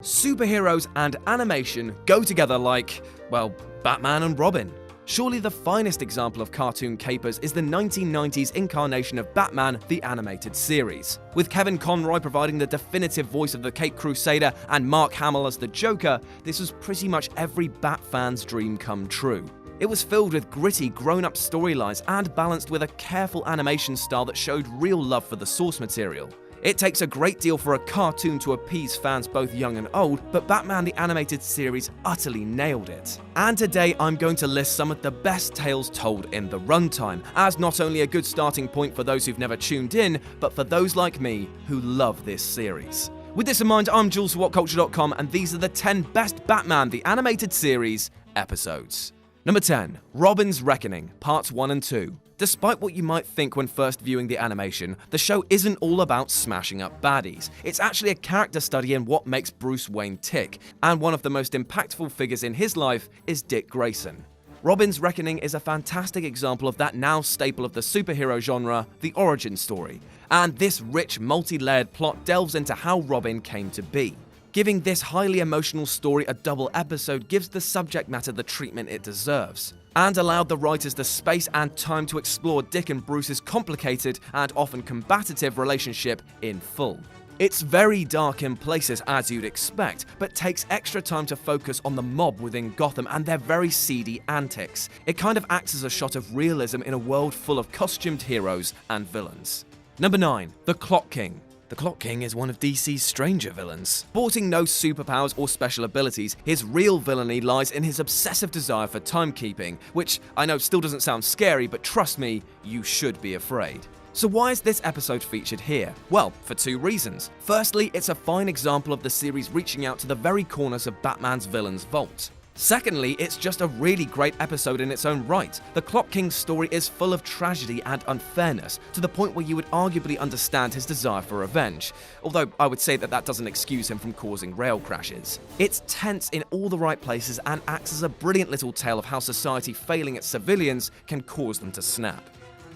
Superheroes and animation go together like, well, Batman and Robin. Surely the finest example of cartoon capers is the 1990s incarnation of Batman the Animated Series. With Kevin Conroy providing the definitive voice of the Caped Crusader and Mark Hamill as the Joker, this was pretty much every Bat fan's dream come true. It was filled with gritty, grown-up storylines and balanced with a careful animation style that showed real love for the source material. It takes a great deal for a cartoon to appease fans both young and old, but Batman the Animated Series utterly nailed it. And today I'm going to list some of the best tales told in the runtime, as not only a good starting point for those who've never tuned in, but for those like me who love this series. With this in mind, I'm Jules for Whatculture.com, and these are the 10 best Batman the Animated Series episodes. Number 10. Robin's Reckoning, Parts 1 and 2. Despite what you might think when first viewing the animation, the show isn't all about smashing up baddies. It's actually a character study in what makes Bruce Wayne tick, and one of the most impactful figures in his life is Dick Grayson. Robin's Reckoning is a fantastic example of that now staple of the superhero genre, the origin story. And this rich, multi-layered plot delves into how Robin came to be. Giving this highly emotional story a double episode gives the subject matter the treatment it deserves, and allowed the writers the space and time to explore Dick and Bruce's complicated and often combative relationship in full. It's very dark in places, as you'd expect, but takes extra time to focus on the mob within Gotham and their very seedy antics. It kind of acts as a shot of realism in a world full of costumed heroes and villains. Number 9. The Clock King. The Clock King is one of DC's stranger villains. Sporting no superpowers or special abilities, his real villainy lies in his obsessive desire for timekeeping, which I know still doesn't sound scary, but trust me, you should be afraid. So why is this episode featured here? Well, for two reasons. Firstly, it's a fine example of the series reaching out to the very corners of Batman's villain's vault. Secondly, it's just a really great episode in its own right. The Clock King's story is full of tragedy and unfairness, to the point where you would arguably understand his desire for revenge, although I would say that doesn't excuse him from causing rail crashes. It's tense in all the right places and acts as a brilliant little tale of how society failing its civilians can cause them to snap.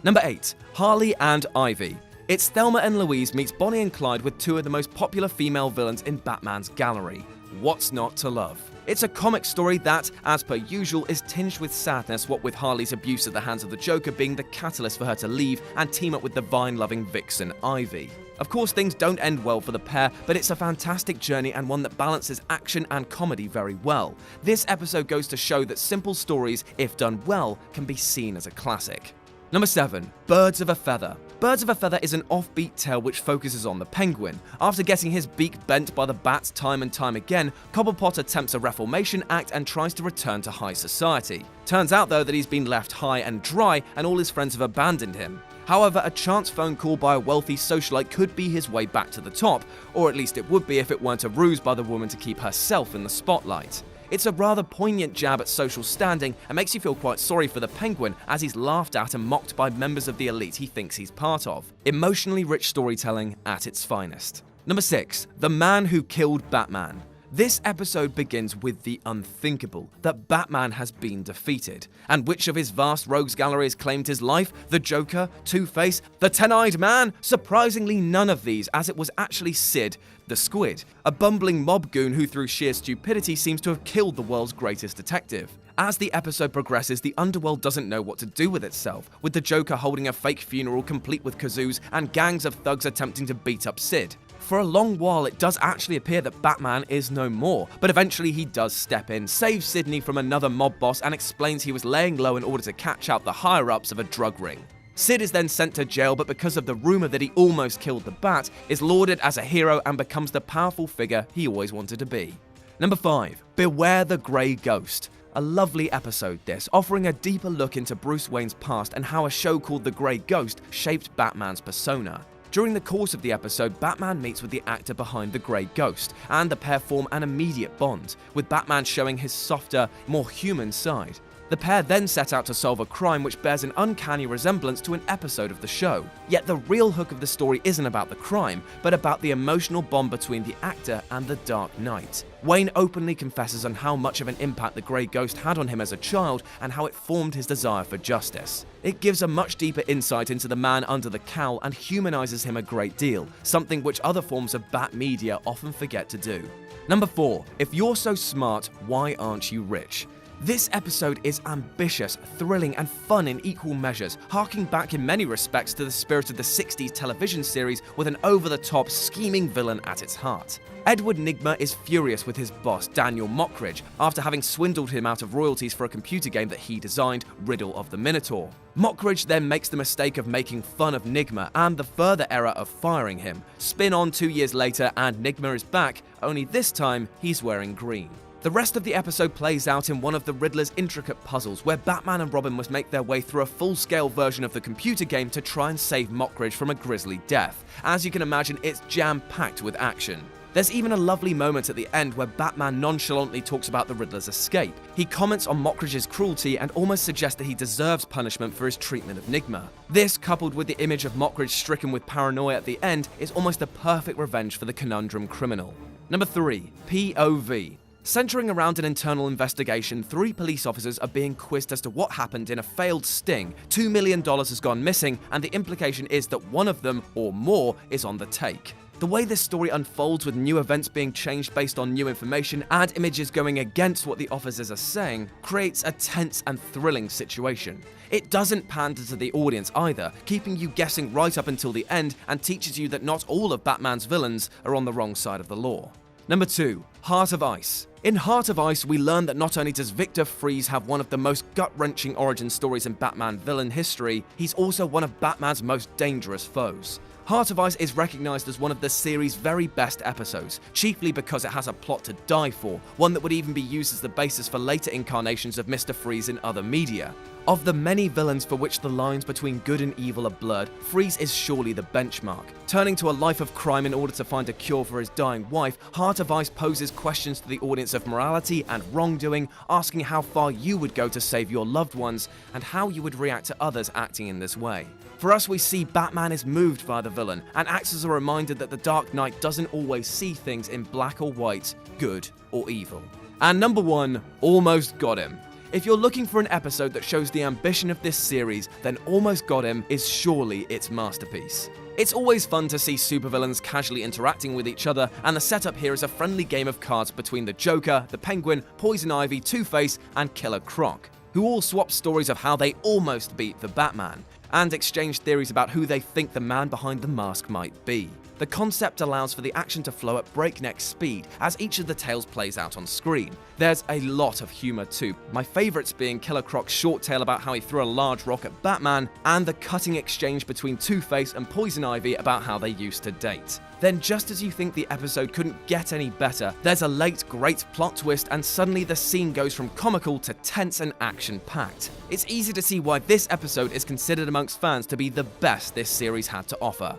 Number 8. Harley and Ivy. It's Thelma and Louise meets Bonnie and Clyde with two of the most popular female villains in Batman's gallery. What's not to love? It's a comic story that, as per usual, is tinged with sadness, what with Harley's abuse at the hands of the Joker being the catalyst for her to leave and team up with the vine-loving vixen Ivy. Of course, things don't end well for the pair, but it's a fantastic journey and one that balances action and comedy very well. This episode goes to show that simple stories, if done well, can be seen as a classic. Number 7. Birds of a Feather. Birds of a Feather is an offbeat tale which focuses on the Penguin. After getting his beak bent by the bats time and time again, Cobblepot attempts a reformation act and tries to return to high society. Turns out though that he's been left high and dry and all his friends have abandoned him. However, a chance phone call by a wealthy socialite could be his way back to the top, or at least it would be if it weren't a ruse by the woman to keep herself in the spotlight. It's a rather poignant jab at social standing and makes you feel quite sorry for the Penguin as he's laughed at and mocked by members of the elite he thinks he's part of. Emotionally rich storytelling at its finest. Number 6. The Man Who Killed Batman. This episode begins with the unthinkable, that Batman has been defeated. And which of his vast rogues gallery has claimed his life? The Joker? Two-Face? The Ten-Eyed Man? Surprisingly none of these, as it was actually Sid, the Squid, a bumbling mob goon who through sheer stupidity seems to have killed the world's greatest detective. As the episode progresses, the underworld doesn't know what to do with itself, with the Joker holding a fake funeral complete with kazoos and gangs of thugs attempting to beat up Sid. For a long while, it does actually appear that Batman is no more, but eventually he does step in, saves Sidney from another mob boss, and explains he was laying low in order to catch out the higher-ups of a drug ring. Sid is then sent to jail, but because of the rumor that he almost killed the Bat, is lauded as a hero and becomes the powerful figure he always wanted to be. Number 5. Beware the Grey Ghost. A lovely episode this, offering a deeper look into Bruce Wayne's past and how a show called The Grey Ghost shaped Batman's persona. During the course of the episode, Batman meets with the actor behind the Grey Ghost, and the pair form an immediate bond, with Batman showing his softer, more human side. The pair then set out to solve a crime which bears an uncanny resemblance to an episode of the show. Yet the real hook of the story isn't about the crime, but about the emotional bond between the actor and the Dark Knight. Wayne openly confesses on how much of an impact the Grey Ghost had on him as a child and how it formed his desire for justice. It gives a much deeper insight into the man under the cowl and humanizes him a great deal, something which other forms of Bat media often forget to do. Number 4. If you're so smart, why aren't you rich? This episode is ambitious, thrilling, and fun in equal measures, harking back in many respects to the spirit of the 60s television series with an over-the-top, scheming villain at its heart. Edward Nygma is furious with his boss, Daniel Mockridge, after having swindled him out of royalties for a computer game that he designed, Riddle of the Minotaur. Mockridge then makes the mistake of making fun of Nygma and the further error of firing him. Spin on 2 years later and Nygma is back, only this time he's wearing green. The rest of the episode plays out in one of the Riddler's intricate puzzles where Batman and Robin must make their way through a full-scale version of the computer game to try and save Mockridge from a grisly death. As you can imagine, it's jam-packed with action. There's even a lovely moment at the end where Batman nonchalantly talks about the Riddler's escape. He comments on Mockridge's cruelty and almost suggests that he deserves punishment for his treatment of Nygma. This, coupled with the image of Mockridge stricken with paranoia at the end, is almost the perfect revenge for the conundrum criminal. Number 3. POV. Centering around an internal investigation, 3 police officers are being quizzed as to what happened in a failed sting. $2 million has gone missing, and the implication is that one of them, or more, is on the take. The way this story unfolds with new events being changed based on new information and images going against what the officers are saying creates a tense and thrilling situation. It doesn't pander to the audience either, keeping you guessing right up until the end and teaches you that not all of Batman's villains are on the wrong side of the law. Number 2. Heart of Ice. In Heart of Ice, we learn that not only does Victor Fries have one of the most gut-wrenching origin stories in Batman villain history, he's also one of Batman's most dangerous foes. Heart of Ice is recognized as one of the series' very best episodes, chiefly because it has a plot to die for, one that would even be used as the basis for later incarnations of Mr. Freeze in other media. Of the many villains for which the lines between good and evil are blurred, Freeze is surely the benchmark. Turning to a life of crime in order to find a cure for his dying wife, Heart of Ice poses questions to the audience of morality and wrongdoing, asking how far you would go to save your loved ones, and how you would react to others acting in this way. For us, we see Batman is moved by the villain, and acts as a reminder that the Dark Knight doesn't always see things in black or white, good or evil. And number 1, Almost Got Him. If you're looking for an episode that shows the ambition of this series, then Almost Got Him is surely its masterpiece. It's always fun to see supervillains casually interacting with each other, and the setup here is a friendly game of cards between the Joker, the Penguin, Poison Ivy, Two-Face, and Killer Croc, who all swap stories of how they almost beat the Batman, and exchange theories about who they think the man behind the mask might be. The concept allows for the action to flow at breakneck speed as each of the tales plays out on screen. There's a lot of humor too, my favorites being Killer Croc's short tale about how he threw a large rock at Batman, and the cutting exchange between Two-Face and Poison Ivy about how they used to date. Then just as you think the episode couldn't get any better, there's a late great plot twist and suddenly the scene goes from comical to tense and action-packed. It's easy to see why this episode is considered amongst fans to be the best this series had to offer.